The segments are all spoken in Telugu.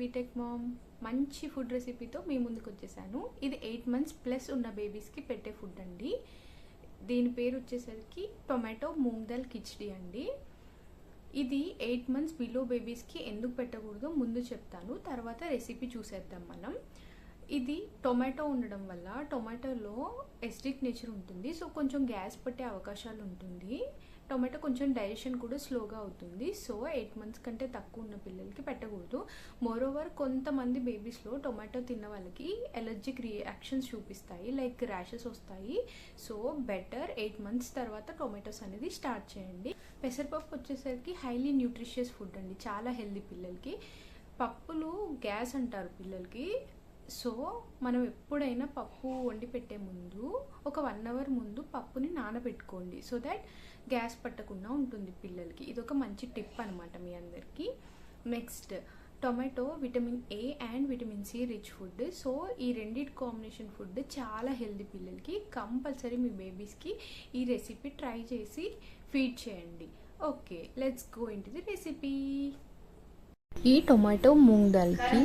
బీటెక్ మామ్ మంచి ఫుడ్ రెసిపీతో మీ ముందుకు వచ్చేసాను. ఇది 8 months ప్లస్ ఉన్న బేబీస్కి పెట్టే ఫుడ్ అండి. దీని పేరు వచ్చేసరికి టొమాటో మూంగ్ దాల్ కిచడీ అండి. ఇది 8 months బిలో బేబీస్కి ఎందుకు పెట్టకూడదో ముందు చెప్తాను, తర్వాత రెసిపీ చూసేద్దాం మనం. ఇది టొమాటో ఉండడం వల్ల టొమాటోలో ఎసిడిక్ నేచర్ ఉంటుంది, సో కొంచెం గ్యాస్ పట్టే అవకాశాలు ఉంటుంది. టొమాటో కొంచెం డైజెషన్ కూడా స్లోగా అవుతుంది, సో 8 months కంటే తక్కువ ఉన్న పిల్లలకి పెట్టకూడదు. మోరోవర్ కొంతమంది బేబీస్లో టొమాటో తిన్న వాళ్ళకి ఎలర్జిక్ రియాక్షన్స్ చూపిస్తాయి, లైక్ ర్యాషెస్ వస్తాయి. సో బెటర్ 8 months తర్వాత టొమాటోస్ అనేది స్టార్ట్ చేయండి. పెసరపప్పు వచ్చేసరికి హైలీ న్యూట్రిషియస్ ఫుడ్ అండి, చాలా హెల్దీ పిల్లలకి. పప్పులు గ్యాస్ అంటారు పిల్లలకి, సో మనం ఎప్పుడైనా పప్పు వండి పెట్టే ముందు ఒక 1 hour ముందు పప్పుని నానబెట్టుకోండి, సో దట్ గ్యాస్ పట్టకుండా ఉంటుంది పిల్లలకి. ఇది ఒక మంచి టిప్ అనమాట మీ అందరికీ. Next, tomato vitamin A and vitamin C rich food. So ఈ రెండిటి కాంబినేషన్ ఫుడ్ చాలా హెల్దీ పిల్లలకి. కంపల్సరీ మీ బేబీస్కి ఈ రెసిపీ ట్రై చేసి ఫీడ్ చేయండి. Okay, let's go into the recipe. ఈ టొమాటో మూంగ్ దాల్కి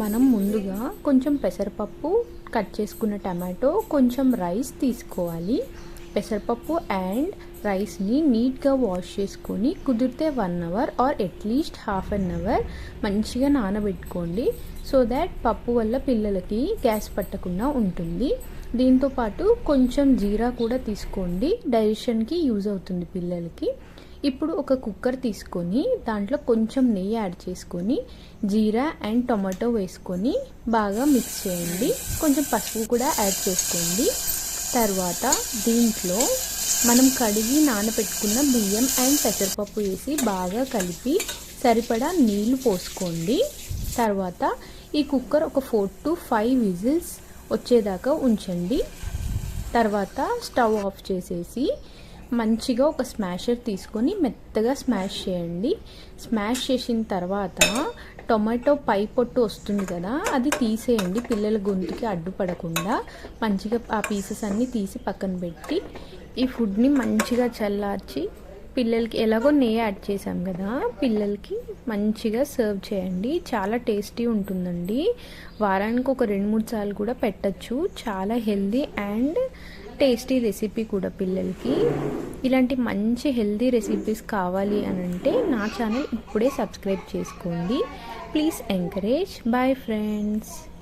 మనం ముందుగా కొంచెం పెసరపప్పు, కట్ చేసుకున్న టమాటో, కొంచెం రైస్ తీసుకోవాలి. పెసరపప్పు అండ్ రైస్ని నీట్గా వాష్ చేసుకొని కుదిరితే 1 hour or at least ½ an hour మంచిగా నానబెట్టుకోండి, సో దాట్ పప్పు వల్ల పిల్లలకి గ్యాస్ పట్టకుండా ఉంటుంది. దీంతోపాటు కొంచెం జీరా కూడా తీసుకోండి, డైజెషన్కి యూజ్ అవుతుంది పిల్లలకి. ఇప్పుడు ఒక కుక్కర్ తీసుకొని దాంట్లో కొంచెం నెయ్యి యాడ్ చేసుకొని జీరా అండ్ టొమాటో వేసుకొని బాగా మిక్స్ చేయండి. కొంచెం పసుపు కూడా యాడ్ చేసుకోండి. తర్వాత దీంట్లో మనం కడిగి నానబెట్టుకున్న బియ్యం అండ్ పెసరపప్పు వేసి బాగా కలిపి సరిపడా నీళ్లు పోసుకోండి. తర్వాత ఈ కుక్కర్ ఒక 4 to 5 whistles వచ్చేదాకా ఉంచండి. తర్వాత స్టవ్ ఆఫ్ చేసేసి మంచిగా ఒక స్మాషర్ తీసుకొని మెత్తగా స్మాష్ చేయండి. స్మాష్ చేసిన తర్వాత టొమాటో పై పొట్టు వస్తుంది కదా, అది తీసేయండి పిల్లల గొంతుకి అడ్డుపడకుండా. మంచిగా ఆ పీసెస్ అన్నీ తీసి పక్కన పెట్టి ఈ ఫుడ్ని మంచిగా చల్లార్చి పిల్లలకి, ఎలాగో నెయ్యి యాడ్ చేసాం కదా, పిల్లలకి మంచిగా సర్వ్ చేయండి. చాలా టేస్టీ ఉంటుందండి. వారానికి ఒక 2-3 సార్లు కూడా పెట్టచ్చు. చాలా హెల్దీ అండ్ టేస్టీ రెసిపీ కూడా పిల్లలకి. ఇలాంటి మంచి హెల్దీ రెసిపీస్ కావాలి అని అంటే నా ఛానల్ ఇప్పుడే సబ్స్క్రైబ్ చేసుకోండి. Please encourage. Bye friends.